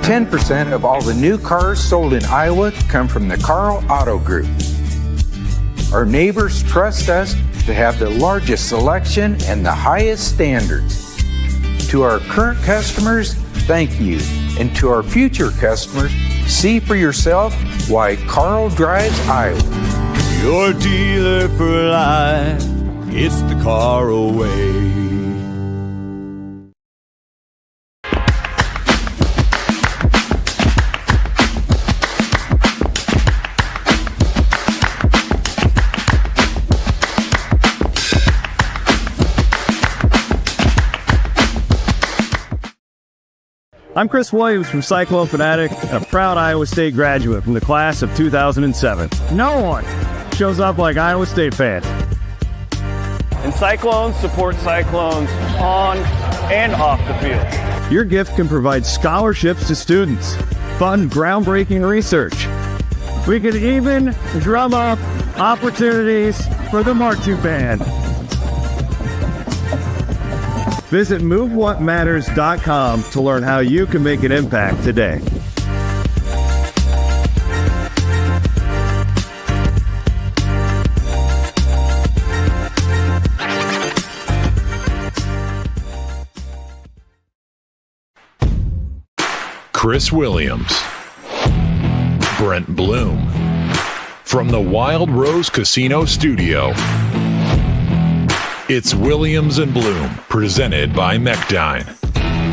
10% of all the new cars sold in Iowa come from the Carl Auto Group. Our neighbors trust us to have the largest selection and the highest standards. To our current customers, thank you. And to our future customers, see for yourself why Carl drives Iowa. Your dealer for life, it's the Carl way. I'm Chris Williams from Cyclone Fanatic and a proud Iowa State graduate from the class of 2007. No one shows up like Iowa State fans. And Cyclones support Cyclones on and off the field. Your gift can provide scholarships to students, fund groundbreaking research. We can even drum up opportunities for the marching band. Visit MoveWhatMatters.com to learn how you can make an impact today. Chris Williams, Brent Blum, from the Wild Rose Casino Studio. It's Williams and Blum, presented by Mechdyne,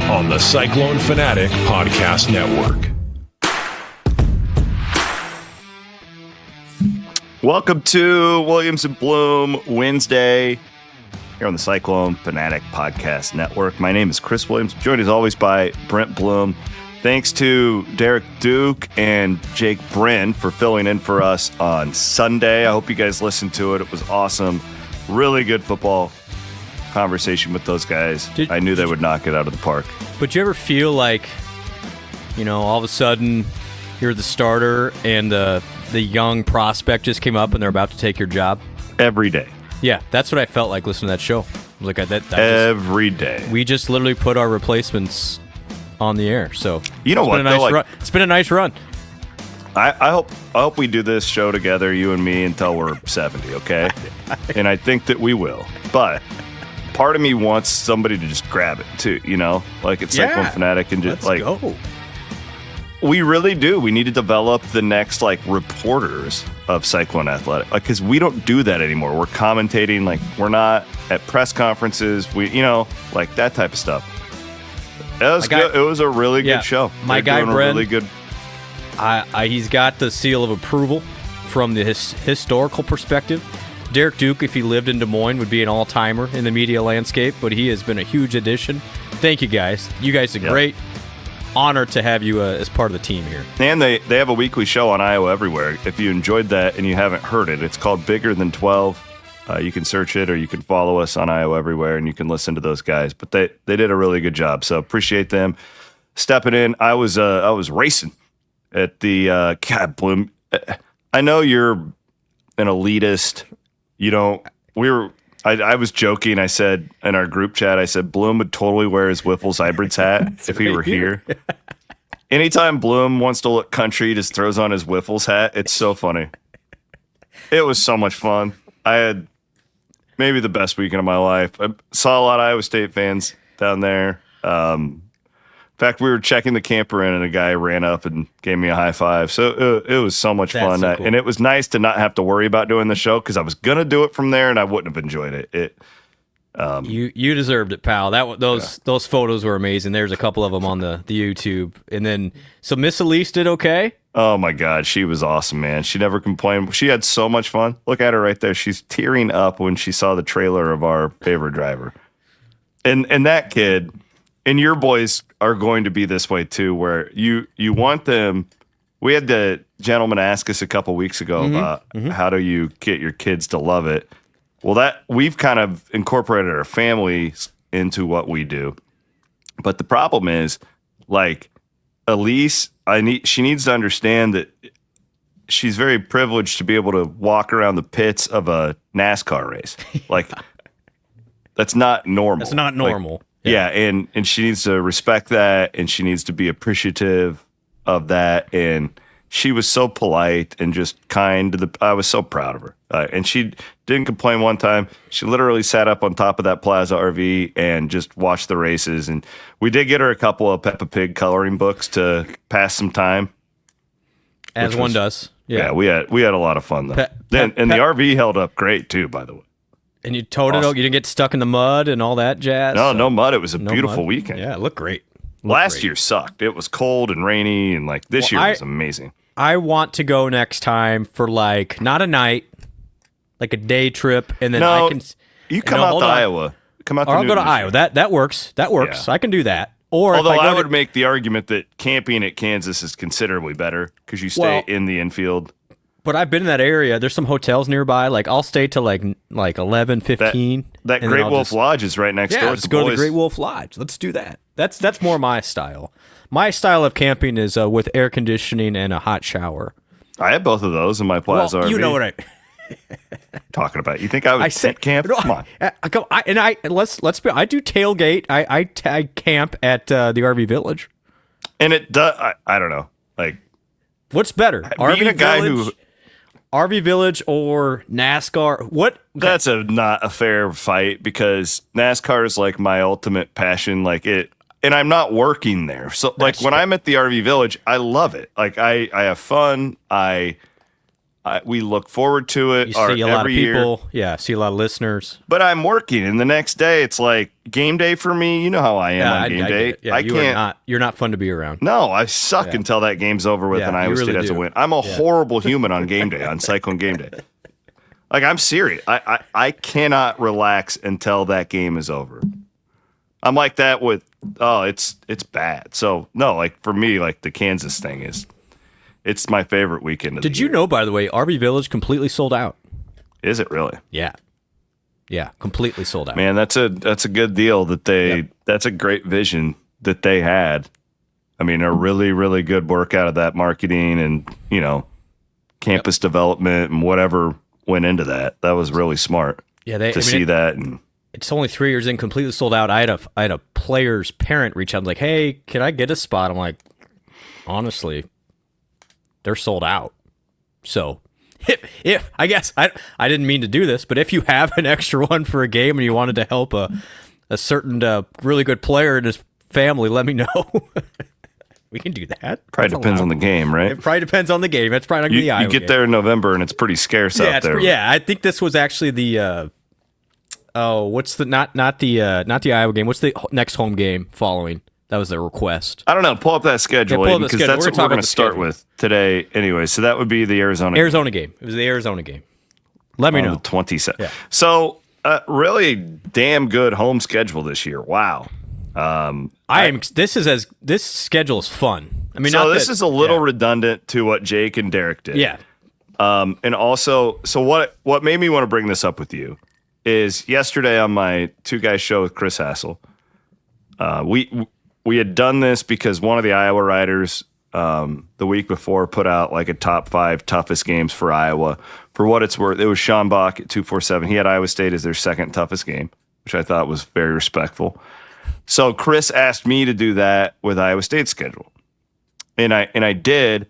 on the Cyclone Fanatic Podcast Network. Welcome to Williams and Blum Wednesday here on the Cyclone Fanatic Podcast Network. My name is Chris Williams, joined as always by Brent Blum. Thanks to Derek Duke and Jake Brin for filling in for us on Sunday. I hope you guys listened to it. It was awesome. Really good football conversation with those guys. I knew they would knock it out of the park. But you ever feel like, all of a sudden you're the starter and the young prospect just came up and they're about to take your job? Every day. Yeah, that's what I felt like listening to that show. I was like, every day. We just literally put our replacements on the air. So you know what? It's been a nice run. I hope we do this show together, you and me, until we're 70, okay? And I think that we will. But part of me wants somebody to just grab it too, like it's Cyclone Fanatic and just go. We really do. We need to develop the next reporters of Cyclone Athletic, because we don't do that anymore. We're commentating, we're not at press conferences. We, that type of stuff. It was good. It was a really good show. My guy Brent, really good. He's got the seal of approval from the historical perspective. Derek Duke, if he lived in Des Moines, would be an all-timer in the media landscape, but he has been a huge addition. Thank you, guys. You guys are great. Honored to have you as part of the team here. And they have a weekly show on Iowa Everywhere. If you enjoyed that and you haven't heard it, it's called Bigger Than 12. You can search it or you can follow us on Iowa Everywhere and you can listen to those guys. But they did a really good job, so appreciate them stepping in. I was racing at the God, Bloom. I know you're an elitist. I was joking. I said in our group chat, I said Bloom would totally wear his Wiffles Hybrids hat if he were here. Anytime Bloom wants to look country, he just throws on his Wiffles hat. It's so funny. It was so much fun. I had maybe the best weekend of my life. I saw a lot of Iowa State fans down there. In fact, we were checking the camper in, and a guy ran up and gave me a high five. So it was so much fun. So cool. And it was nice to not have to worry about doing the show, because I was going to do it from there, and I wouldn't have enjoyed it. You deserved it, pal. Those photos were amazing. There's a couple of them on the YouTube. And then, so Miss Elise did okay? Oh, my God. She was awesome, man. She never complained. She had so much fun. Look at her right there. She's tearing up when she saw the trailer of our favorite driver. And that kid, and your boys are going to be this way too, where you want them. We had the gentleman ask us a couple weeks ago about how do you get your kids to love it. Well, that we've kind of incorporated our families into what we do. But the problem is, Elise, she needs to understand that she's very privileged to be able to walk around the pits of a NASCAR race. That's not normal. That's not normal. Yeah, and she needs to respect that, and she needs to be appreciative of that. And she was so polite and just kind. I was so proud of her. And she didn't complain one time. She literally sat up on top of that Plaza RV and just watched the races. And we did get her a couple of Peppa Pig coloring books to pass some time. As one does. Yeah, we had a lot of fun though. And the RV held up great too, by the way. And you towed it out. You didn't get stuck in the mud and all that jazz. No mud. It was a beautiful weekend. Yeah, it looked great. Last year sucked. It was cold and rainy, and like this year was amazing. I want to go next time for like not a night, like a day trip, and then I can. You come out to Iowa. Come out. Or I'll go to Iowa. That works. That works. Yeah. I can do that. Or although I would make the argument that camping at Kansas is considerably better because you stay in the infield. But I've been in that area. There's some hotels nearby. Like I'll stay till like 11, 15. That Great Wolf Lodge is right next door. Let's go to the Great Wolf Lodge. Let's do that. That's more my style. My style of camping is with air conditioning and a hot shower. I have both of those in my Plaza RV. You know what talking about? You think I would camp? No, Come on. Let's be. I do tailgate. I camp at the RV Village. And it does. I don't know. Like, what's better? RV Village or NASCAR? What? That's not a fair fight because NASCAR is like my ultimate passion. Like it. And I'm not working there. So like when I'm at the RV Village, I love it. Like I have fun. We look forward to it. You see a lot of people. Yeah, see a lot of listeners. But I'm working, and the next day it's like game day for me. You know how I am on game day. Yeah, you're not fun to be around. No, I suck until that game's over with and Iowa State has a win. I'm a horrible human on game day, on Cyclone game day. Like I'm serious. I cannot relax until that game is over. I'm like that with it's bad. So no, like for me, like the Kansas thing it's my favorite weekend of the year. Did you know, by the way, RV Village completely sold out? Is it really? Yeah, completely sold out. Man, that's a good deal that's a great vision that they had. I mean, a really, really good work out of that marketing and, campus development and whatever went into that. That was really smart see that. And it's only 3 years in, completely sold out. I had a player's parent reach out and like, hey, can I get a spot? I'm like, honestly, they're sold out. So if I guess I didn't mean to do this, but if you have an extra one for a game and you wanted to help a certain really good player in his family, let me know. We can do that. Probably depends on the game, right? It probably depends on the game. It's probably not going to be the Iowa You get there in November and it's pretty scarce out there. I think this was actually the what's the not the Iowa game? What's the next home game following? That was their request. I don't know. Pull up that schedule because that's what we're going to start with today anyway. So that would be the Arizona game. It was the Arizona game. Let me know. The 27th. Yeah. So really damn good home schedule this year. Wow. This schedule is fun. I mean, so this is a little redundant to what Jake and Derek did. Yeah. And also, so what made me want to bring this up with you is yesterday on my Two Guys show with Chris Hassel, we had done this because one of the Iowa writers the week before put out like a top 5 toughest games for Iowa. For what it's worth, it was Sean Bach at 247. He had Iowa State as their second toughest game, which I thought was very respectful. So Chris asked me to do that with Iowa State's schedule. And I did.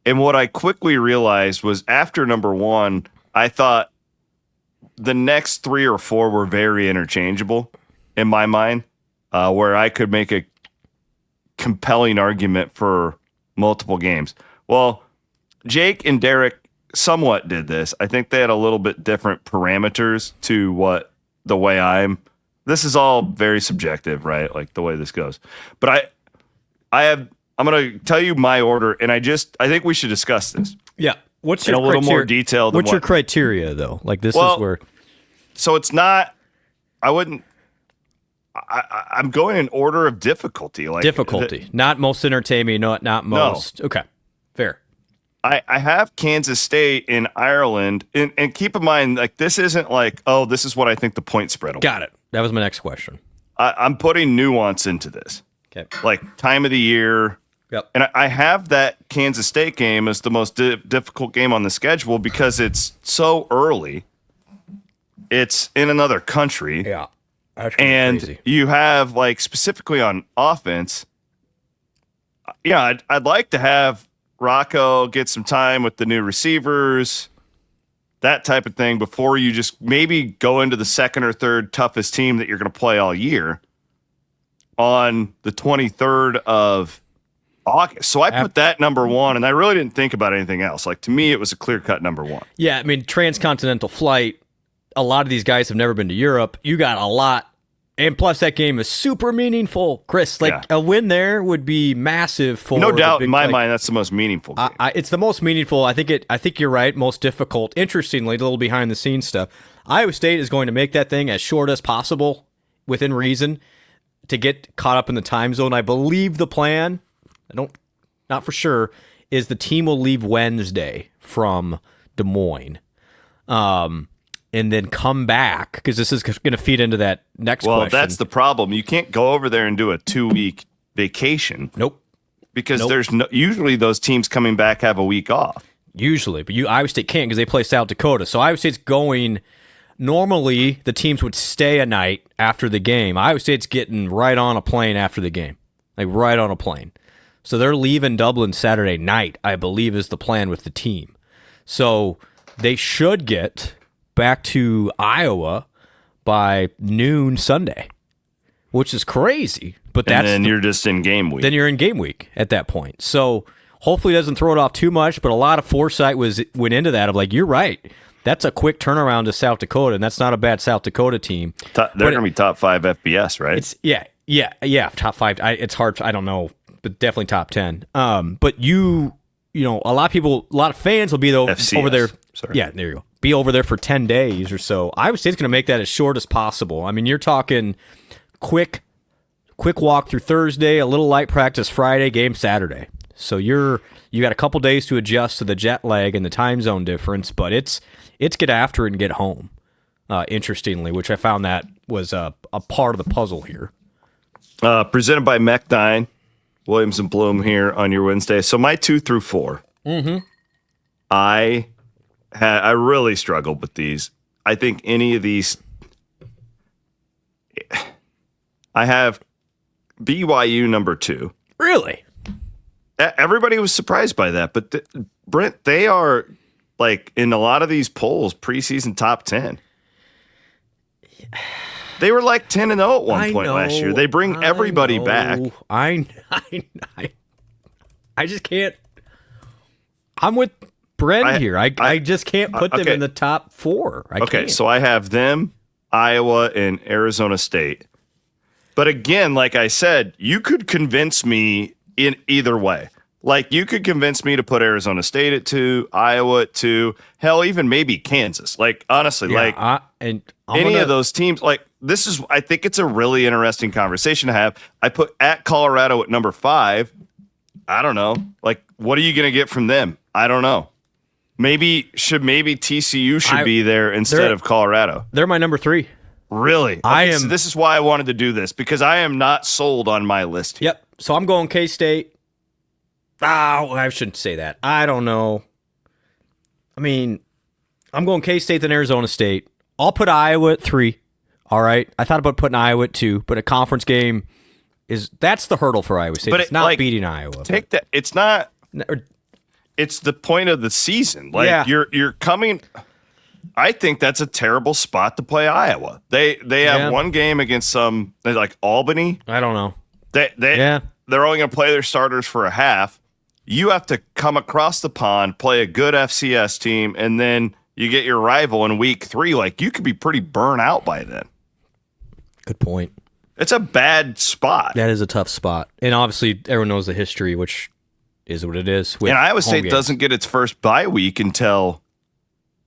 And what I quickly realized was after number 1, I thought the next 3 or 4 were very interchangeable in my mind, where I could make a compelling argument for multiple games. Well, Jake and Derek somewhat did this. I think they had a little bit different parameters to the way I'm. This is all very subjective, right? Like the way this goes. But I'm going to tell you my order, and I think we should discuss this. Yeah. What's in your a little more detail? What's your criteria though? Like this is where. So it's not. I wouldn't. I'm going in order of difficulty. Like difficulty, not most entertaining, not most. No. Okay, fair. I have Kansas State in Ireland, and keep in mind, like this isn't like, oh, this is what I think the point spread will be. Got it. That was my next question. I'm putting nuance into this. Okay. Like time of the year. Yep. And I have that Kansas State game as the most difficult game on the schedule because it's so early. It's in another country. Yeah. And crazy. you have, like, specifically on offense, I'd like to have Rocco get some time with the new receivers, that type of thing, before you just maybe go into the second or third toughest team that you're going to play all year on the 23rd of August. So I put that number one, and I really didn't think about anything else. Like, to me, it was a clear-cut number one. Yeah, I mean, transcontinental flight, a lot of these guys have never been to Europe. You got a lot. And plus, that game is super meaningful, Chris. Like, a win there would be massive for no doubt, in my like, mind, that's the most meaningful game. It's the most meaningful. I think you're right. Most difficult. Interestingly, a little behind the scenes stuff. Iowa State is going to make that thing as short as possible, within reason, to get caught up in the time zone. I believe the plan, not for sure, is the team will leave Wednesday from Des Moines. And then come back, because this is going to feed into that next question. Well, that's the problem. You can't go over there and do a 2-week vacation. Nope. Because there's usually those teams coming back have a week off. Usually, but Iowa State can't because they play South Dakota. So Iowa State's going. Normally, the teams would stay a night after the game. Iowa State's getting right on a plane after the game, like right on a plane. So they're leaving Dublin Saturday night, I believe, is the plan with the team. So they should get back to Iowa by noon Sunday, which is crazy. But then you're just in game week. Then you're in game week at that point. So hopefully it doesn't throw it off too much, but a lot of foresight went into that of like, you're right. That's a quick turnaround to South Dakota, and that's not a bad South Dakota team. They're going to be top 5 FBS, right? It's top 5. It's hard. I don't know, but definitely top 10. But a lot of fans will be over there. Sorry. Yeah, there you go. Be over there for 10 days or so. Iowa State's going to make that as short as possible. I mean, you're talking quick walk through Thursday, a little light practice Friday, game Saturday. So you got a couple days to adjust to the jet lag and the time zone difference, but it's get after it and get home. Interestingly, which I found that was a part of the puzzle here. Presented by Mechdyne, Williams and Blum here on your Wednesday. So my 2 through 4. Mm-hmm. I really struggled with these. I think any of these, I have BYU number 2. Really? Everybody was surprised by that, but Brent, they are like in a lot of these polls preseason top 10. They were like 10-0 at one point last year. They bring everybody back. I just can't. I'm with Brent here. I just can't put them in the top 4. I can't. So I have them, Iowa, and Arizona State. But again, like I said, you could convince me in either way. Like, you could convince me to put Arizona State at 2, Iowa at 2, hell, even maybe Kansas. Like, honestly, any of those teams, like, I think it's a really interesting conversation to have. I put at Colorado at number 5. I don't know. Like, what are you going to get from them? I don't know. Maybe TCU should be there instead of Colorado. They're my number 3. Really? So this is why I wanted to do this, because I am not sold on my list here. Yep. So I'm going K-State. Oh, I shouldn't say that. I don't know. I mean, I'm going K-State then Arizona State. I'll put Iowa at 3. All right. I thought about putting Iowa at 2, but a conference game that's the hurdle for Iowa State. It's not beating Iowa. Take that. It's not. It's the point of the season. Like, you're coming. I think that's a terrible spot to play Iowa. They have one game against like Albany. I don't know. They're only going to play their starters for a half. You have to come across the pond, play a good FCS team, and then you get your rival in week 3. Like, you could be pretty burnt out by then. Good point. It's a bad spot. That is a tough spot. And obviously, everyone knows the history, which is what it is. And Iowa State doesn't get its first bye week until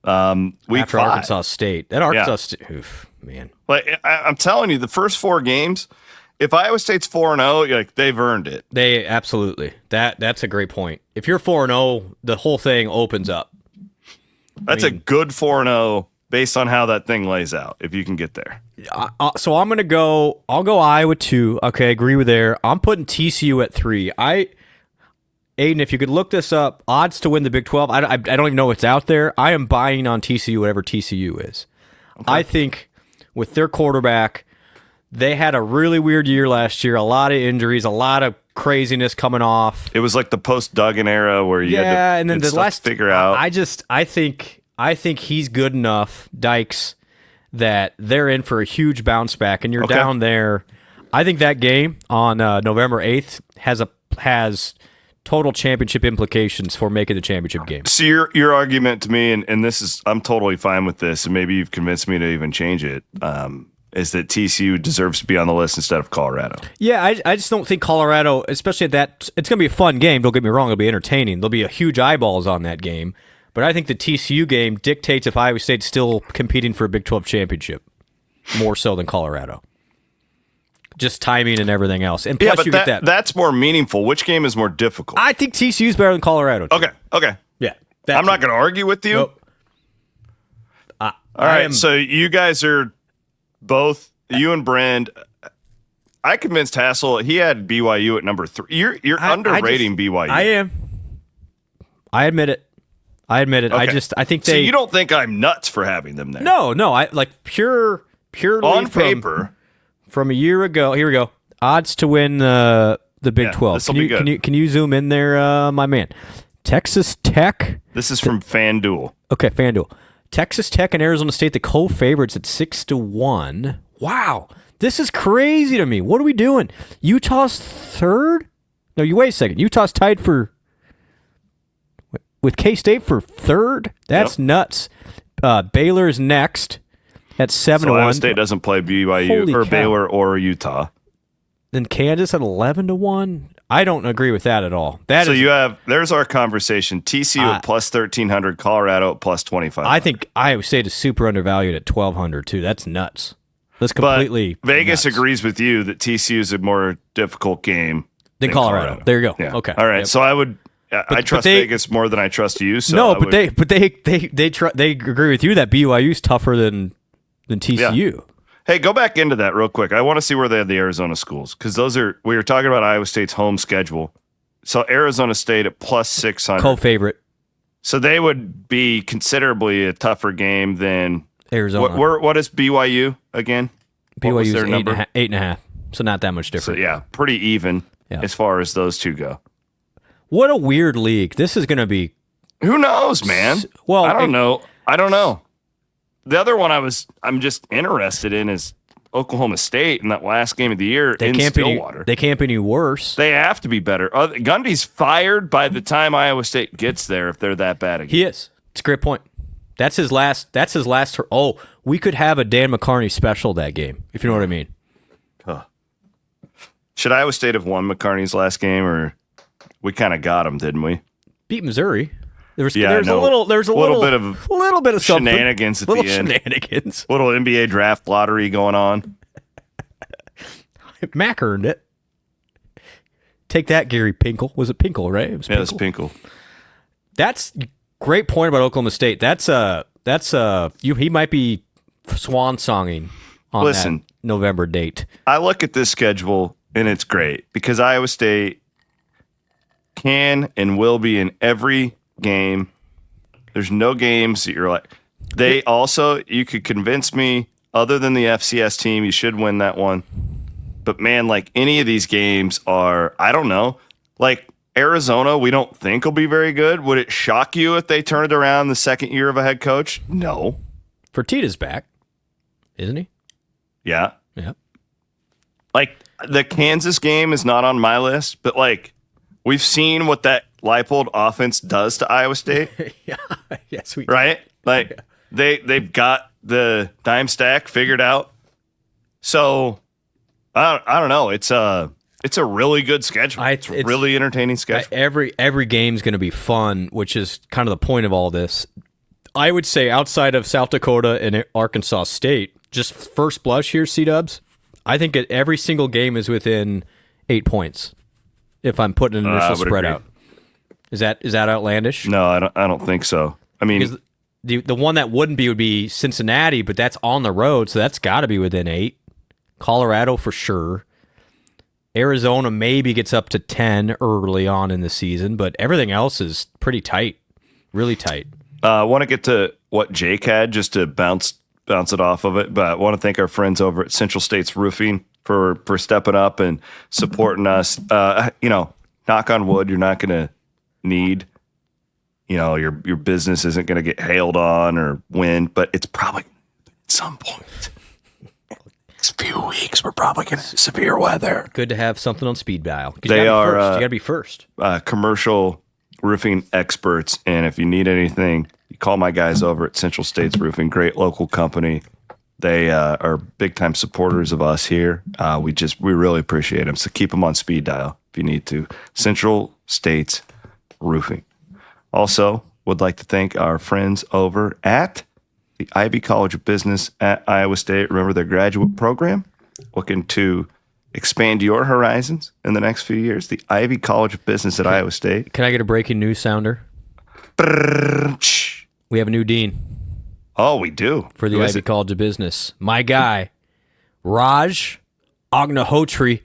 week after 5. Arkansas State. That Arkansas State, oof, man. Like, I'm telling you, the first 4 games, if Iowa State's 4-0, you're like, they've earned it. They absolutely. That's a great point. If you're 4-0, the whole thing opens up. That's a good 4-0 based on how that thing lays out, if you can get there. So I'm going to go, I'll go Iowa 2. Okay, agree with there. I'm putting TCU at 3. Aiden, if you could look this up, odds to win the Big 12, I don't even know what's out there. I am buying on TCU, whatever TCU is. Okay. I think with their quarterback, They had a really weird year last year. A lot of injuries, a lot of craziness coming off. It was like the post-Duggan era where you had to and then the last figure out. I think he's good enough, Dykes, that they're in for a huge bounce back, and you're down there. I think that game on November 8th has total championship implications for making the championship game. So your argument to me, and this is, I'm totally fine with this, and maybe you've convinced me to even change it, is that TCU deserves to be on the list instead of Colorado. Yeah, I just don't think Colorado, especially at that, it's going to be a fun game. Don't get me wrong, it'll be entertaining. There'll be a huge eyeballs on that game. But I think the TCU game dictates if Iowa State's still competing for a Big 12 championship, more so than Colorado. Just timing and everything else. And plus you get that. That's more meaningful. Which game is more difficult? I think TCU's better than Colorado. Too. Okay. Yeah. I'm not going to argue with you. Nope. All right, so you guys are both, you and Brand. I convinced Hassel. He had BYU at number 3. You're underrating BYU. I am. I admit it. Okay. I think so you don't think I'm nuts for having them there? No. I like purely on paper from a year ago. Here we go. Odds to win the Big 12. This will be good. Can you zoom in there, my man? Texas Tech. This is from FanDuel. Okay, FanDuel. Texas Tech and Arizona State, the co-favorites at 6-1. Wow, this is crazy to me. What are we doing? Utah's third? No, you wait a second. Utah's tied with K-State for third? That's nuts. Baylor's next at 7-1. So Iowa State doesn't play BYU Holy or cow. Baylor or Utah. Then Kansas at 11-1. I don't agree with that at all. There's our conversation. TCU at plus 1,300, Colorado at plus 2,500. I think Iowa State is super undervalued at 1,200 too. That's nuts. That's completely But Vegas nuts. agrees with you that TCU is a more difficult game than Colorado. There you go. Yeah. Okay. All right. Yep. So I trust Vegas more than I trust you. So no, they agree with you that BYU's tougher than TCU. Yeah. Hey, go back into that real quick. I want to see where they had the Arizona schools because we were talking about Iowa State's home schedule. So Arizona State at plus 600. Co-favorite. So they would be considerably a tougher game than Arizona. What is BYU again? BYU's 8.5. So not that much different. So yeah, pretty even as far as those two go. What a weird league. This is going to be. Who knows, man? Well, I don't know. The other one I'm just interested in is Oklahoma State in that last game of the year in Stillwater. They can't be any worse. They have to be better. Gundy's fired by the time Iowa State gets there if they're that bad again. He is. It's a great point. That's his last. Oh, we could have a Dan McCarney special that game, if you know what I mean. Huh. Should Iowa State have won McCarney's last game, or we kind of got him, didn't we? Beat Missouri. There's a little bit of something. shenanigans at the end. Shenanigans. Little NBA draft lottery going on. Mac earned it. Take that, Gary Pinkel. Was it Pinkel, right? It was Pinkel. Yeah, it's Pinkel. That's a great point about Oklahoma State. He might be swan songing on that November date. I look at this schedule and it's great because Iowa State can and will be in every game. There's no games that you're like. You could convince me, other than the FCS team, you should win that one. But man, like any of these games are, I don't know, like Arizona, we don't think will be very good. Would it shock you if they turn it around the second year of a head coach? No. Fertitta's back, isn't he? Yeah. Yeah. Like the Kansas game is not on my list, but like we've seen what that Leipold offense does to Iowa State. Yeah. Yes, we right? Like they've got the dime stack figured out. So I don't know. It's a really good schedule. It's a really entertaining schedule. Every game's going to be fun, which is kind of the point of all this. I would say outside of South Dakota and Arkansas State, just first blush here, C-Dubs, I think every single game is within 8 points. If I'm putting an initial spread out, is that outlandish? No, I don't think so. I mean, because the one that wouldn't be would be Cincinnati, but that's on the road, so that's got to be within 8. Colorado for sure. Arizona maybe gets up to 10 early on in the season, but everything else is pretty tight, really tight. I want to get to what Jake had just to bounce bounce it off of it. But I want to thank our friends over at Central States Roofing for stepping up and supporting us. Knock on wood, you're not going to need, your business isn't going to get hailed on or wind, but it's probably at some point. Next few weeks, we're probably going to have severe weather. Good to have something on speed dial. They are. You got to be first. Commercial roofing experts, and if you need anything, you call my guys over at Central States Roofing. Great local company. They are big time supporters of us here. We really appreciate them. So keep them on speed dial if you need to. Central States Roofing. Also, would like to thank our friends over at the Ivy College of Business at Iowa State. Remember their graduate program? Looking to expand your horizons in the next few years. The Ivy College of Business at Iowa State. Can I get a breaking news sounder? We have a new dean. Oh, we do. For the Ivy College of Business. My guy, Raj Agnihotri.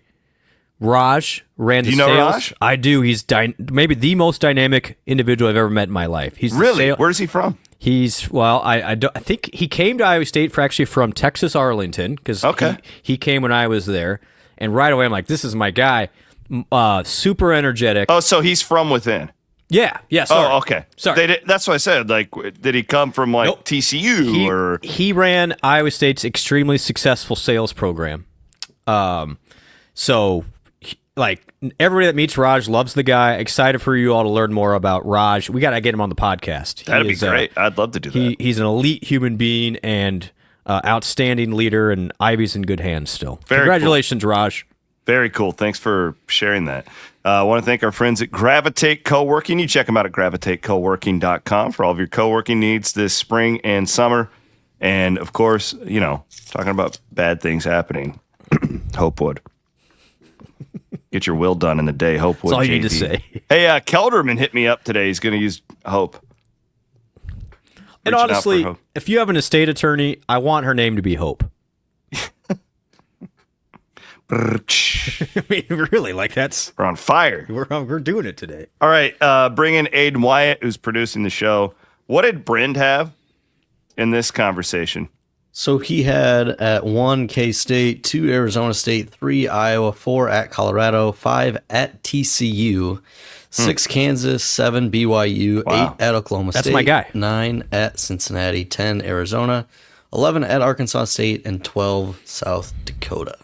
Raj ran the sales. Do you know Raj? I do. He's maybe the most dynamic individual I've ever met in my life. He's really? Where's he from? He's I think he came to Iowa State from Texas Arlington because he came when I was there, and right away I'm like, this is my guy. Super energetic. Oh, so he's from within. Yeah. Sorry. Oh, okay. Sorry. That's what I said. Like, did he come from Nope. TCU or? He ran Iowa State's extremely successful sales program. Everybody that meets Raj loves the guy. Excited for you all to learn more about Raj. We got to get him on the podcast. That'd be great. I'd love to do that. He's an elite human being and outstanding leader, and Ivy's in good hands still. Congratulations, cool. Raj. Very cool. Thanks for sharing that. I want to thank our friends at Gravitate Co-working. You check them out at gravitatecoworking.com for all of your co-working needs this spring and summer. And, of course, talking about bad things happening, Hopewood. Get your will done in the day, Hopewood. That's all JD. you need to say. Hey, Kelderman hit me up today. He's going to use Hope. And honestly, if you have an estate attorney, I want her name to be Hope. I mean, really, we're on fire. We're doing it today. All right, bring in Aiden Wyatt, who's producing the show. What did Brend have in this conversation? So he had at 1 K-State, 2 Arizona State, 3 Iowa, 4 at Colorado, 5 at TCU, 6 Kansas, 7 BYU, 8 at Oklahoma State. That's my guy. 9 at Cincinnati, 10 Arizona, 11 at Arkansas State, and 12 South Dakota.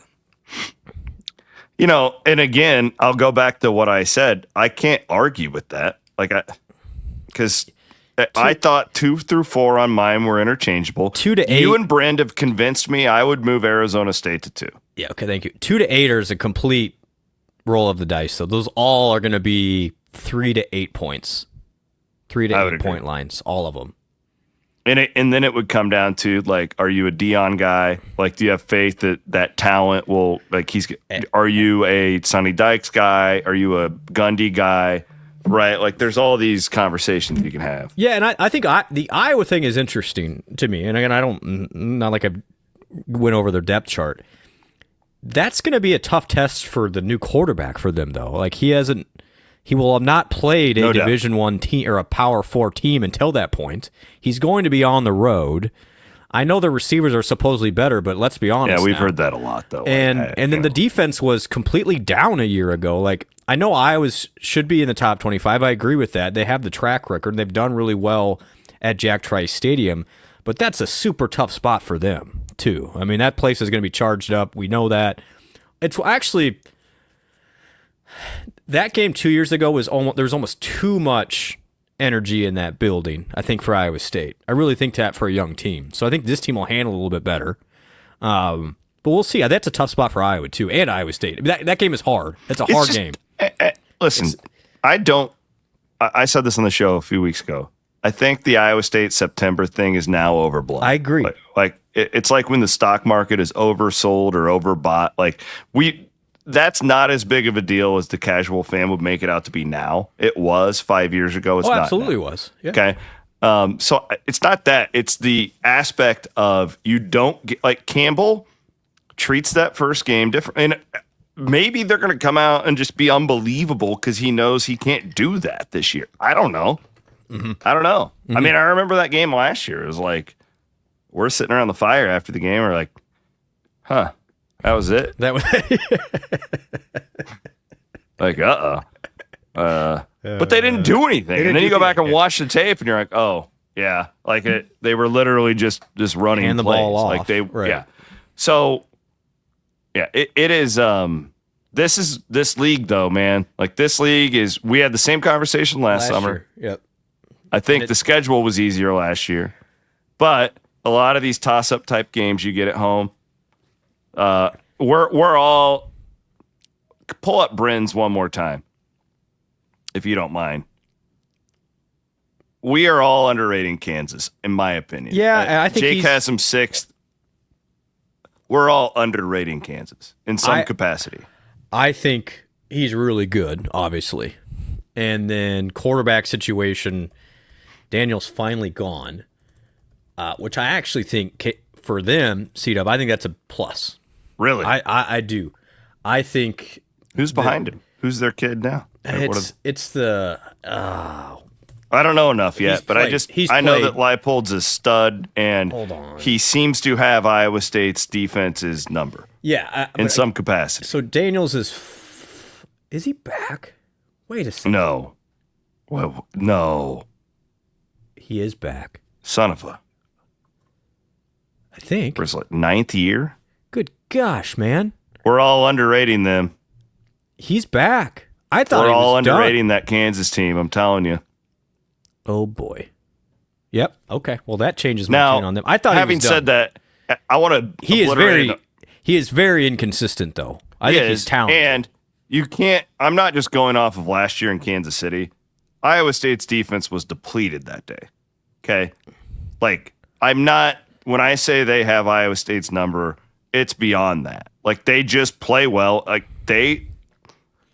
And again, I'll go back to what I said. I can't argue with that. Because I thought 2 through 4 on mine were interchangeable. 2 to 8. You and Brend have convinced me I would move Arizona State to 2. Yeah, okay, thank you. 2 to 8 is a complete roll of the dice. So those all are going to be 3 to 8 points. 3 to 8 point lines, all of them. And then it would come down to, are you a Dion guy? Do you have faith that talent will, are you a Sonny Dykes guy? Are you a Gundy guy? Right? There's all these conversations you can have. Yeah, and I think the Iowa thing is interesting to me. And again, not like I went over their depth chart. That's going to be a tough test for the new quarterback for them, though. He will have not played a Division I team or a Power 4 team until that point. He's going to be on the road. I know the receivers are supposedly better, but let's be honest. Yeah, we've heard that a lot, though. And then the defense was completely down a year ago. I know Iowa should be in the top 25. I agree with that. They have the track record. They've done really well at Jack Trice Stadium, but that's a super tough spot for them, too. I mean, that place is going to be charged up. We know that. It's actually... That game 2 years ago there was almost too much energy in that building, I think, for Iowa State. I really think that for a young team. So I think this team will handle it a little bit better. But we'll see. That's a tough spot for Iowa, too, and Iowa State. That game is hard. It's a hard game. Listen, I said this on the show a few weeks ago. I think the Iowa State September thing is now overblown. I agree. It's like when the stock market is oversold or overbought. That's not as big of a deal as the casual fan would make it out to be now. It was 5 years ago. It's not absolutely now. Was. Yeah. Okay. So it's not that. It's the aspect of you don't get, Campbell treats that first game different. And maybe they're going to come out and just be unbelievable because he knows he can't do that this year. I don't know. Mm-hmm. I don't know. Mm-hmm. I mean, I remember that game last year. It was we're sitting around the fire after the game. We're like, huh, that was it? That was Like, but they didn't do anything. And then you go back and watch the tape, and you're like, oh, yeah. Like, they were literally just running hand the plays. ball Like, off. they, yeah. So, yeah, it is, this league, though, man. Like, this league is, we had the same conversation last summer. year. Yep. I think the schedule was easier last year. But a lot of these toss-up type games you get at home, we're all, pull up Brins one more time, if you don't mind. We are all underrating Kansas, in my opinion. Yeah, I think Jake has them sixth. We're all underrating Kansas in some capacity. I think he's really good, obviously. And then quarterback situation, Daniel's finally gone, which I actually think for them, C-Dub, I think that's a plus. Really? I do. I think... Who's behind him? Who's their kid now? It's the... I don't know enough yet, but I know that Leipold's a stud, and he seems to have Iowa State's defense's number. Yeah. In some capacity. So Daniels is he back? Wait a second. No. Well, no. He is back. Son of a... I think. For his ninth year? Good gosh, man. We're all underrating them. He's back. I thought we're he was all underrating done. that Kansas team, I'm telling you. Oh, boy. Yep. Okay. Well, that changes my tune on them. I thought having he was said done. that, I want to He is very inconsistent, though. I think he's talented. And you can't... I'm not just going off of last year in Kansas City. Iowa State's defense was depleted that day. Okay? Like, I'm not... When I say they have Iowa State's number, it's beyond that. Like, they just play well. Like,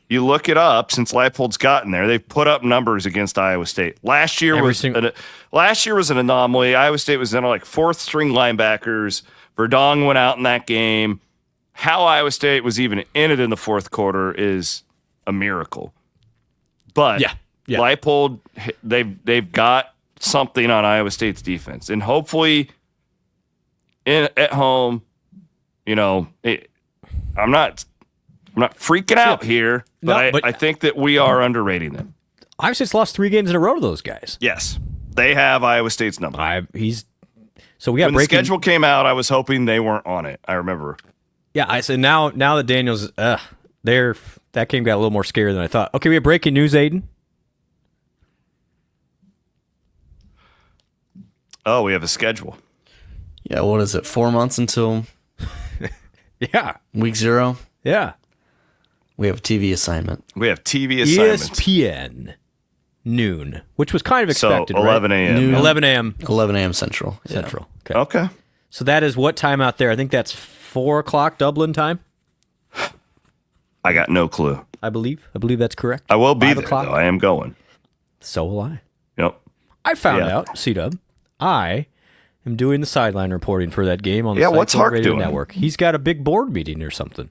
you look it up since Leipold's gotten there, they've put up numbers against Iowa State. Last year was an anomaly. Iowa State was in like fourth string linebackers. Verdong went out in that game. How Iowa State was even in it in the fourth quarter is a miracle. But Leipold, they've got something on Iowa State's defense, and hopefully at home, I'm not freaking out here, but I think that we are underrating them. Iowa State's lost 3 games in a row to those guys. Yes, they have Iowa State's number. So we got when the schedule came out, I was hoping they weren't on it. I remember. Yeah, I said now that Daniels, that game got a little more scary than I thought. Okay, we have breaking news, Aiden. Oh, we have a schedule. Yeah, what is it? 4 months until week 0? Yeah. We have a TV assignment. We have TV assignments. ESPN noon, which was kind of expected, so 11 right? a.m. 11 a.m. 11 a.m. Central. Central. Yeah. Okay. So that is what time out there? I think that's 4 o'clock Dublin time. I got no clue. I believe that's correct. I will be there, though. I am going. So will I. Yep. I found out, C-Dub, I am doing the sideline reporting for that game on the what's Hark Radio doing? Network. He's got a big board meeting or something.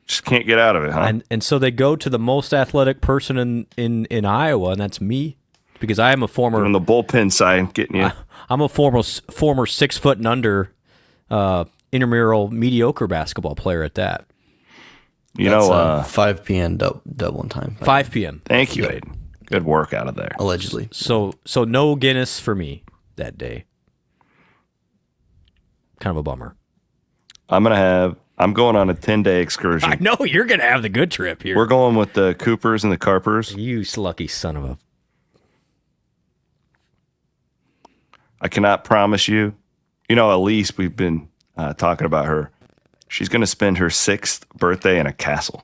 Just can't get out of it, huh? And so they go to the most athletic person in Iowa, and that's me, because I am a former... On the bullpen side, getting you. I'm a former 6 foot and under intramural mediocre basketball player at that. That's 5 p.m. Dublin time. 5 p.m. Thank you, Aiden. Good work out of there. Allegedly. So no Guinness for me that day. Kind of a bummer. I'm going on a 10-day excursion. I know you're going to have the good trip here. We're going with the Coopers and the Carpers. You lucky son of a... I cannot promise you. Elise, we've been talking about her. She's going to spend her 6th birthday in a castle.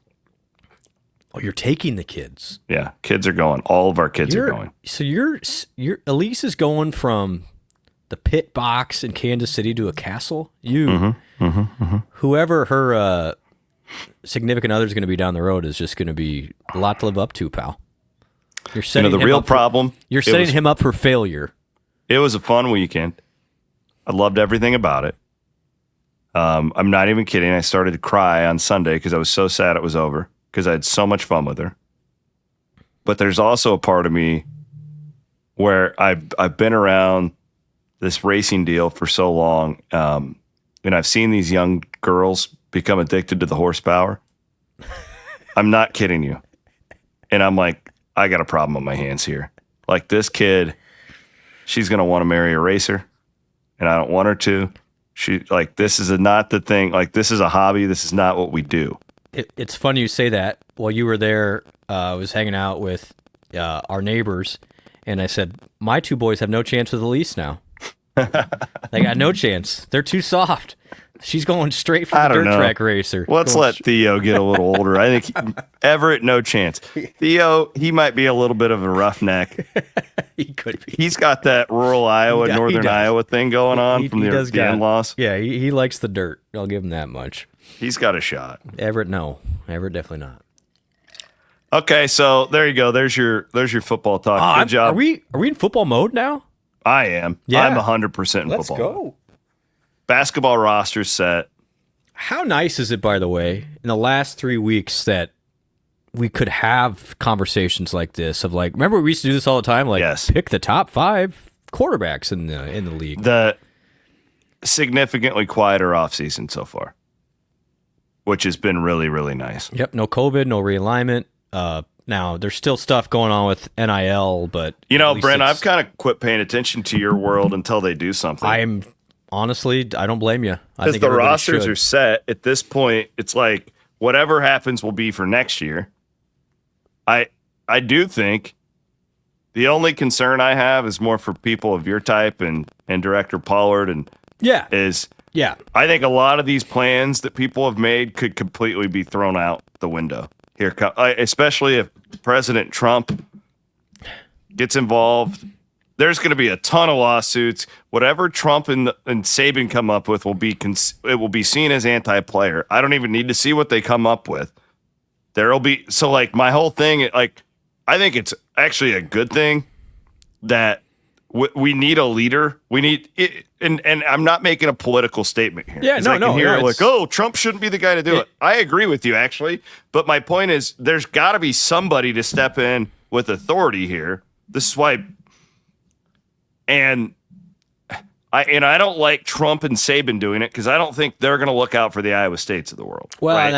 Oh, you're taking the kids. Yeah, kids are going. All of our kids are going. So you're Elise is going from the pit box in Kansas City to a castle. Whoever her significant other is going to be down the road is just going to be a lot to live up to, pal. You're setting the him real up problem. You're setting him up for failure. It was a fun weekend. I loved everything about it. I'm not even kidding. I started to cry on Sunday because I was so sad it was over because I had so much fun with her. But there's also a part of me where I've been around this racing deal for so long, and I've seen these young girls become addicted to the horsepower. I'm not kidding you. And I'm like, I got a problem on my hands here. Like, this kid, she's going to want to marry a racer, and I don't want her to. This is not the thing. Like, this is a hobby. This is not what we do. It's funny you say that. While you were there, I was hanging out with our neighbors, and I said, my two boys have no chance with Elise now. They got no chance. They're too soft. She's going straight for the dirt track racer. Let's let Theo get a little older. I think Everett, no chance. Theo, he might be a little bit of a roughneck. He could be. He's got that rural Iowa, northern Iowa thing going on from the in-laws. Yeah, he likes the dirt. I'll give him that much. He's got a shot. Everett, no. Everett, definitely not. Okay, so there you go. There's your football talk. Good job. Are we in football mode now? I am. Yeah. I'm 100% in football. Let's go. Basketball roster set. How nice is it, by the way, in the last 3 weeks that we could have conversations like this of like, remember we used to do this all the time? Like, pick the top 5 quarterbacks in the league. The significantly quieter offseason so far, which has been really, really nice. Yep. No COVID, no realignment. Now, there's still stuff going on with NIL, but... You know, Brent, I've kind of quit paying attention to your world until they do something. Honestly, I don't blame you. Because the rosters are set. At this point, it's like, whatever happens will be for next year. I do think the only concern I have is more for people of your type and Director Pollard I think a lot of these plans that people have made could completely be thrown out the window. Especially if President Trump gets involved. There's going to be a ton of lawsuits. Whatever Trump and Saban come up with will be seen as anti-player. I don't even need to see what they come up with. My whole thing, I think it's actually a good thing that we need a leader. We need it, and I'm not making a political statement here. Yeah, Trump shouldn't be the guy to do it. I agree with you, actually. But my point is, there's got to be somebody to step in with authority here. This is why, and I don't like Trump and Saban doing it because I don't think they're going to look out for the Iowa States of the world. Well, right?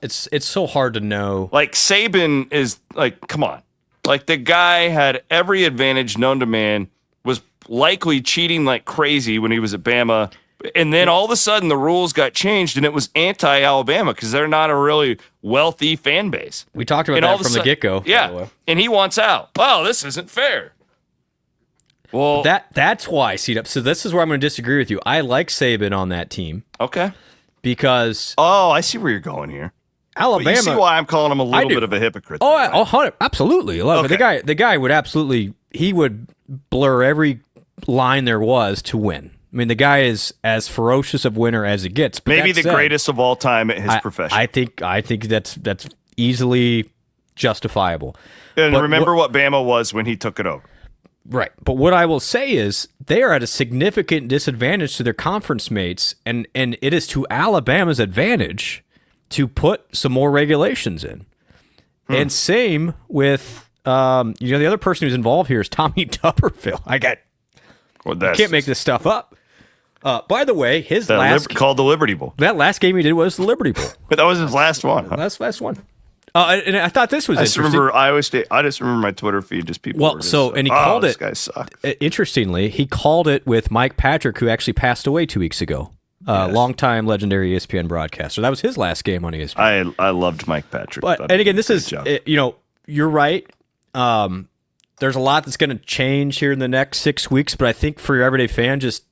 It's so hard to know. Like, Saban is like, come on. Like, the guy had every advantage known to man, was likely cheating like crazy when he was at Bama. And then all of a sudden the rules got changed and it was anti-Alabama because they're not a really wealthy fan base. We talked about that from the get-go. Yeah. And he wants out. Oh, this isn't fair. Well, that's why I see it up. So this is where I'm going to disagree with you. I like Saban on that team. Okay. Because... Oh, I see where you're going here. Alabama. But you see why I'm calling him a little bit of a hypocrite. Absolutely. Okay. The guy would absolutely, he would blur every line there was to win. I mean, the guy is as ferocious of winner as it gets. But maybe the greatest of all time at his profession. I think that's easily justifiable. And remember what Bama was when he took it over. Right. But what I will say is they are at a significant disadvantage to their conference mates, and it is to Alabama's advantage to put some more regulations in. And same with, the other person who's involved here is Tommy Tuberville. I can't make this stuff up. By the way, called the Liberty Bowl. That last game he did was the Liberty Bowl. But that was his last one. Huh? That's the last one. And I thought this was interesting. I just remember Iowa State. I just remember my Twitter feed, just people. Well, and he called it. This guy sucked. Interestingly, he called it with Mike Patrick, who actually passed away 2 weeks ago. Longtime legendary ESPN broadcaster. That was his last game on ESPN. I loved Mike Patrick. And again, this is, you're right. There's a lot that's going to change here in the next 6 weeks, but I think for your everyday fan, just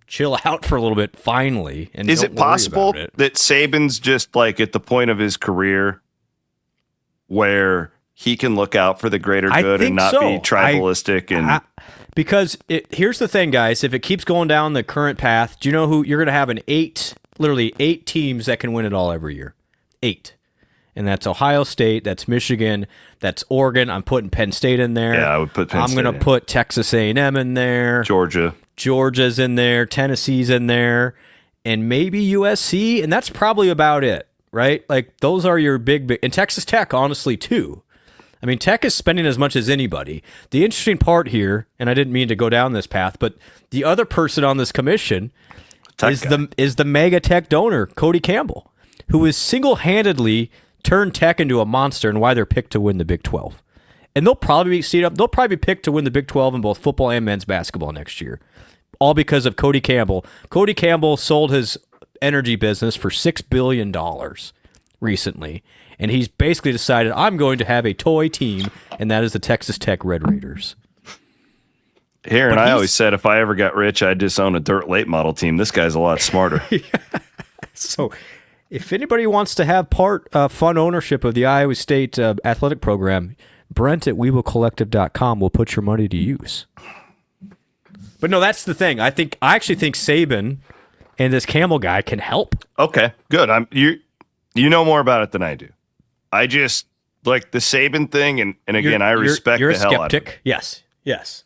chill out for a little bit finally. And is it possible that Saban's just like at the point of his career where he can look out for the greater good and not be tribalistic? Because here's the thing, guys. If it keeps going down the current path, do you know who you're going to have? Literally 8 teams that can win it all every year. 8. And that's Ohio State, that's Michigan, that's Oregon. I'm putting Penn State in there. Yeah, I would put Penn State. I'm going to put Texas A&M in there. Georgia's in there. Tennessee's in there. And maybe USC. And that's probably about it, right? Like, those are your big, and Texas Tech, honestly, too. I mean, Tech is spending as much as anybody. The interesting part here, and I didn't mean to go down this path, but the other person on this commission is the mega Tech donor, Cody Campbell, who has single-handedly turned Tech into a monster and why they're picked to win the Big 12. And they'll probably be picked to win the Big 12 in both football and men's basketball next year, all because of Cody Campbell. Cody Campbell sold his energy business for $6 billion recently, and he's basically decided, I'm going to have a toy team, and that is the Texas Tech Red Raiders. Here, and I always said if I ever got rich, I'd just own a dirt late model team. This guy's a lot smarter. So if anybody wants to have fun ownership of the Iowa State athletic program, Brent at WeWillCollective.com will put your money to use. But no, that's the thing. I actually think Saban and this Campbell guy can help. Okay, good. You know more about it than I do. I just like the Saban thing, and again, I respect the hell out of it. You're a skeptic. Yes.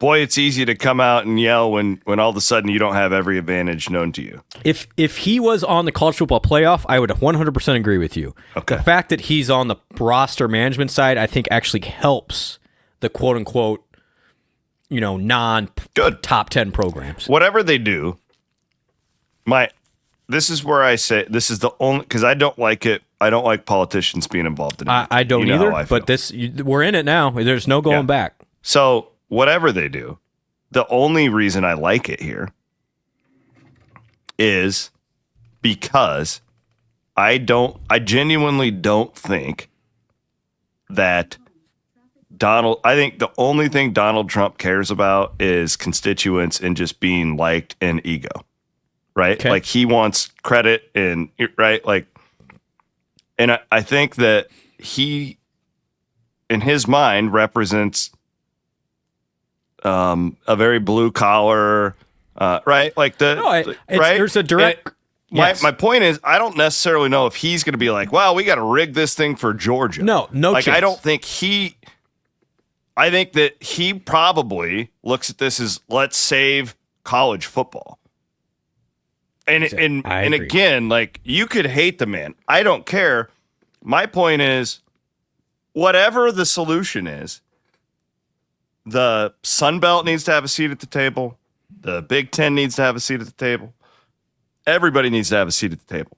It's easy to come out and yell when all of a sudden you don't have every advantage known to you. If he was on the college football playoff, I would 100% agree with you. Okay. The fact that he's on the roster management side, I think actually helps the quote unquote, non-good top 10 programs. Whatever they do, this is where I say this is the only, because I don't like it. I don't like politicians being involved in it. I don't either, but we're in it now. There's no going back. So whatever they do, the only reason I like it here is because I genuinely don't think that I think the only thing Donald Trump cares about is constituents and just being liked and ego, right? Okay. Like he wants credit and right, like. And I think that he, in his mind, represents a very blue collar, right? Like right. There's a direct. My point is, I don't necessarily know if he's going to be like, "Well, we got to rig this thing for Georgia." No Like chance. I don't think I think that he probably looks at this as let's save college football. And agree. again, like you could hate the man. I don't care. My point is, whatever the solution is, the Sun Belt needs to have a seat at the table. The Big Ten needs to have a seat at the table. Everybody needs to have a seat at the table.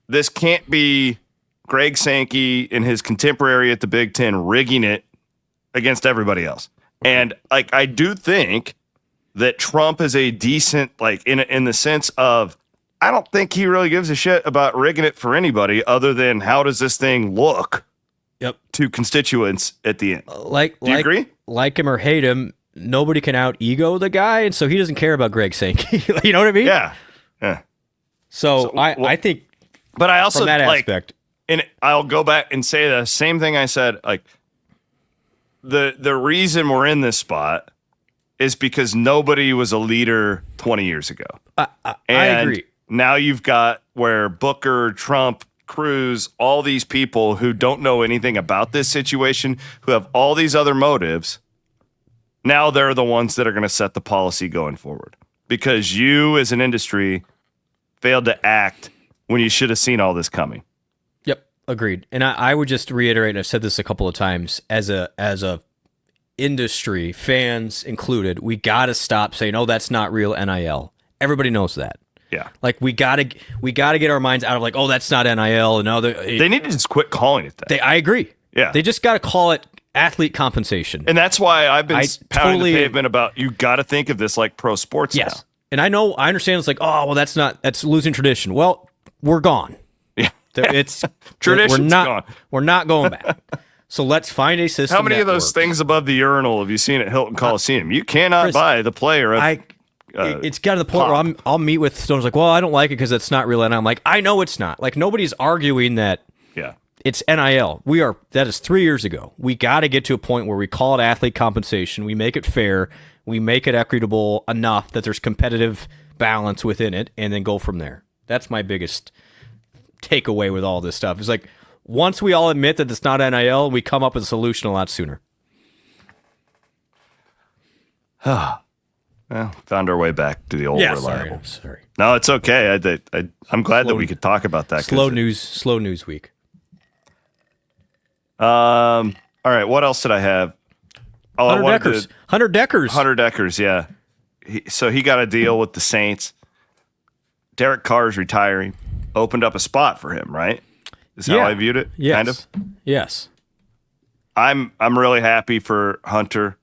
This can't be Greg Sankey and his contemporary at the Big Ten rigging it against everybody else. And like I do think that Trump is a decent, like in the sense of, I don't think he really gives a shit about rigging it for anybody other than how does this thing look to constituents at the end. Do you agree? Like him or hate him, nobody can out ego the guy, and so he doesn't care about Greg Sankey. You know what I mean? Yeah. So I think, but I also from that aspect, and I'll go back and say the same thing I said. Like the reason we're in this spot is because nobody was a leader 20 years ago. I agree. Now you've got where Booker, Trump, Cruz, all these people who don't know anything about this situation, who have all these other motives, now they're the ones that are going to set the policy going forward. Because you, as an industry, failed to act when you should have seen all this coming. Yep, agreed. And I would just reiterate, and I've said this a couple of times, as a industry, fans included, we got to stop saying, "Oh, that's not real NIL." Everybody knows that. Yeah, like we gotta get our minds out of like, "Oh, that's not NIL." And they need to just quit calling it that. I agree. Yeah, they just got to call it athlete compensation. And that's why I've been pounding the pavement about you got to think of this like pro sports now. And I understand it's like, oh, well, that's losing tradition. Well, we're gone. Yeah, it's tradition's gone. We're not going back. So let's find a system. How many of those works. things above the urinal have you seen at Hilton Coliseum? You cannot Chris, buy the player. It's got to the point where I'll meet with stoners like, well, I don't like it because it's not real. And I'm like, I know it's not. Like nobody's arguing that. Yeah. It's NIL. That is 3 years ago. We got to get to a point where we call it athlete compensation. We make it fair. We make it equitable enough that there's competitive balance within it, and then go from there. That's my biggest takeaway with all this stuff. It's like once we all admit that it's not NIL, we come up with a solution a lot sooner. Well, found our way back to the old reliable. Sorry. No, it's okay. I'm glad that we could talk about that. Slow news week. All right, what else did I have? Oh, Hunter Dekkers. Hunter Dekkers, yeah. So he got a deal with the Saints. Derek Carr's retiring. Opened up a spot for him, right? Is how I viewed it, yes. kind of? Yes. I'm really happy for Hunter.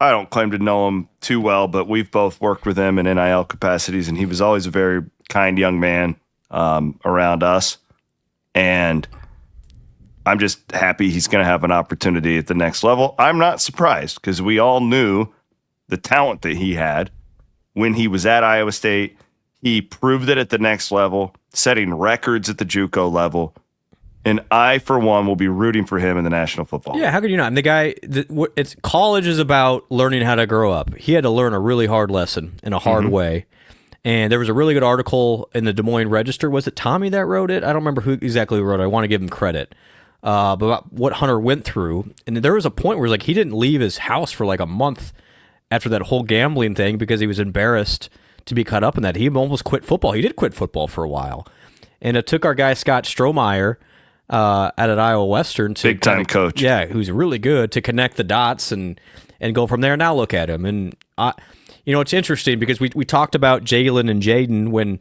I don't claim to know him too well, but we've both worked with him in NIL capacities, and he was always a very kind young man around us. And I'm just happy he's going to have an opportunity at the next level. I'm not surprised because we all knew the talent that he had when he was at Iowa State. He proved it at the next level, setting records at the JUCO level. And I, for one, will be rooting for him in the National Football. Yeah, how could you not? And the guy, college is about learning how to grow up. He had to learn a really hard lesson in a hard way. And there was a really good article in the Des Moines Register. Was it Tommy that wrote it? I don't remember who exactly wrote it. I want to give him credit. About what Hunter went through. And there was a point where he didn't leave his house for like a month after that whole gambling thing because he was embarrassed to be caught up in that. He almost quit football. He did quit football for a while. And it took our guy Scott Strohmeyer at Iowa Western to big time coach. Yeah, who's really good to connect the dots and go from there. Now look at him. And it's interesting because we talked about Jalen and Jaden when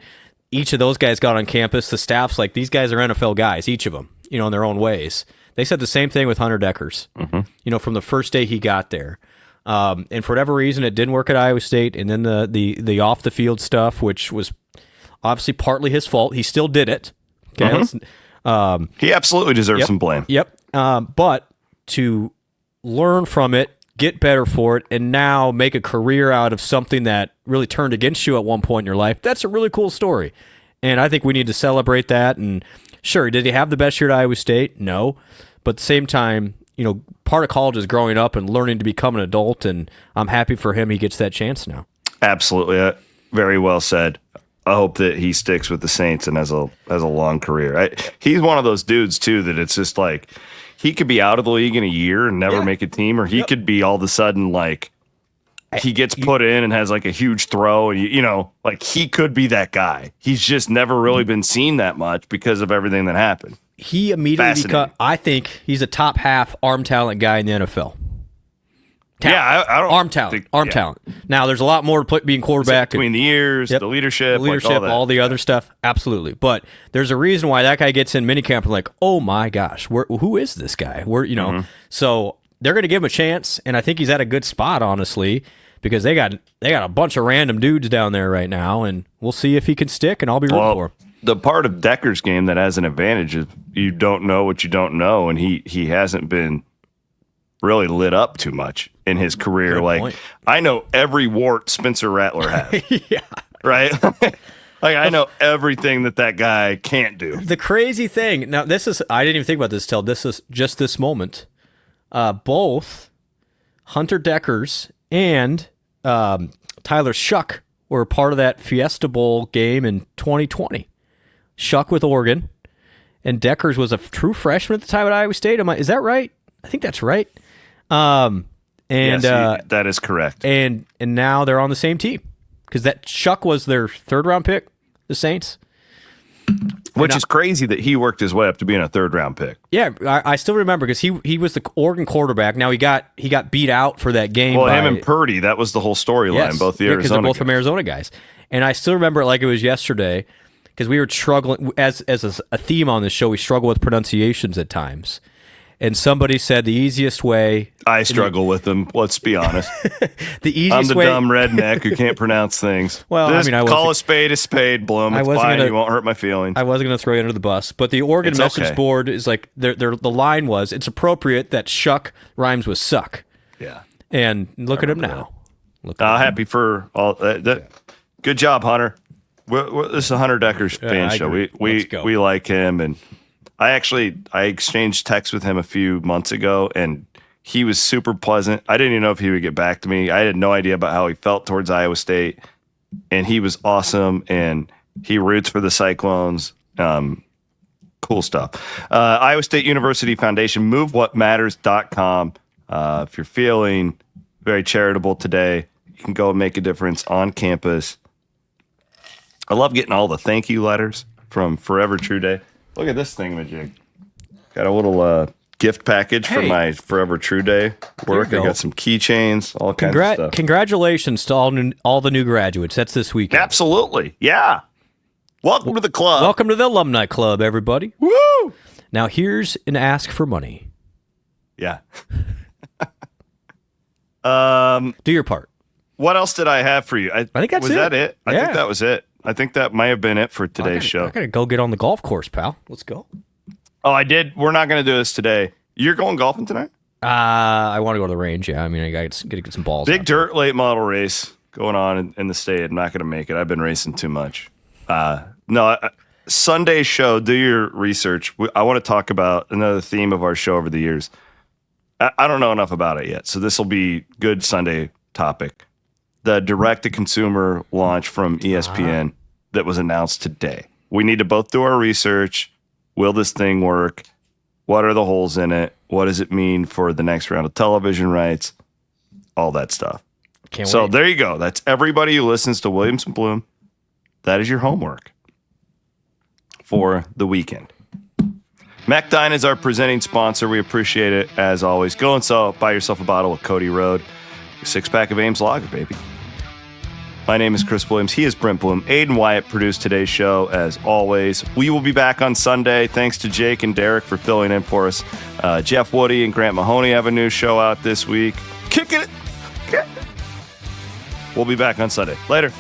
each of those guys got on campus. The staff's like, these guys are NFL guys, each of them, in their own ways. They said the same thing with Hunter Dekkers, from the first day he got there. And for whatever reason, it didn't work at Iowa State. And then the off the field stuff, which was obviously partly his fault. He still did it. Okay. He absolutely deserves some blame. Yep. But to learn from it, get better for it, and now make a career out of something that really turned against you at one point in your life, that's a really cool story. And I think we need to celebrate that. And sure, did he have the best year at Iowa State? No. But at the same time, part of college is growing up and learning to become an adult, and I'm happy for him he gets that chance now. Absolutely. Very well said. I hope that he sticks with the Saints and has a long career. He's one of those dudes, too, that it's just like he could be out of the league in a year and never make a team, or he could be all of a sudden like he gets put in and has like a huge throw, and like he could be that guy. He's just never really been seen that much because of everything that happened. He immediately I think he's a top half arm talent guy in the NFL. Talent. Yeah, I don't arm talent. Now, there's a lot more to being quarterback. Between the years, the leadership, all the other stuff. Absolutely. But there's a reason why that guy gets in minicamp and like, oh my gosh, who is this guy? So they're going to give him a chance, and I think he's at a good spot, honestly, because they got a bunch of random dudes down there right now, and we'll see if he can stick, and I'll be rooting for him. The part of Dekkers' game that has an advantage is you don't know what you don't know, and he hasn't been really lit up too much in his career. Good point. I know every wart Spencer Rattler has. Yeah. Right? I know everything that guy can't do. The crazy thing, now I didn't even think about this till this moment. Both Hunter Dekkers and Tyler Shuck were part of that Fiesta Bowl game in 2020. Shuck with Oregon, and Dekkers was a true freshman at the time at Iowa State. Is that right? I think that's right. Yes, that is correct. And now they're on the same team because that Shuck was their third round pick, the Saints. Which is crazy that he worked his way up to being a third round pick. Yeah, I still remember because he was the Oregon quarterback. Now he got beat out for that game. Well, him and Purdy, that was the whole storyline. Both the Arizona because they're both from Arizona guys. And I still remember it like it was yesterday because we were struggling as a theme on this show. We struggle with pronunciations at times. And somebody said the easiest way. I struggle with them. Let's be honest. The easiest I'm the way. dumb redneck who can't pronounce things. Well, call a spade, Blum. It's fine. You won't hurt my feelings. I wasn't going to throw you under the bus, but the Oregon message board is like the line was, it's appropriate that Shuck rhymes with suck. Yeah. And look at him now. Happy for all that. Good job, Hunter. This is a Hunter Dekkers fan show. We like him, and I exchanged texts with him a few months ago, and he was super pleasant. I didn't even know if he would get back to me. I had no idea about how he felt towards Iowa State, and he was awesome, and he roots for the Cyclones. Cool stuff. Iowa State University Foundation, MoveWhatMatters.com. If you're feeling very charitable today, you can go and make a difference on campus. I love getting all the thank you letters from Forever True Day. Look at this thingamajig. Got a little gift package for Hey. my Forever True Day work. you I go. got some keychains, all kinds of stuff. Congratulations to all the new graduates. That's this weekend. Absolutely. Yeah. Welcome to the club. Welcome to the Alumni Club, everybody. Woo! Now here's an ask for money. Yeah. Do your part. What else did I have for you? I think that's was it. that it? I Yeah. think that was it. I think that might have been it for today's show. I gotta go get on the golf course, pal. Let's go. Oh, I did. We're not going to do this today. You're going golfing tonight? I want to go to the range. Yeah, I mean, I gotta get some balls. Big out there. dirt late model race going on in the state. I'm not going to make it. I've been racing too much. Sunday show, do your research. I want to talk about another theme of our show over the years. I don't know enough about it yet, so this will be good Sunday topic. The direct-to-consumer launch from ESPN that was announced today. We need to both do our research. Will this thing work? What are the holes in it? What does it mean for the next round of television rights? All that stuff. Can't So wait. there you go. That's everybody who listens to Williams and Blum. That is your homework for the weekend. Mechdyne is our presenting sponsor. We appreciate it as always. Go and buy yourself a bottle of Cody Road. A 6-pack of Ames Lager, baby. My name is Chris Williams. He is Brent Blum. Aiden Wyatt produced today's show as always. We will be back on Sunday. Thanks to Jake and Derek for filling in for us. Jeff Woody and Grant Mahoney have a new show out this week. Kicking it. We'll be back on Sunday. Later.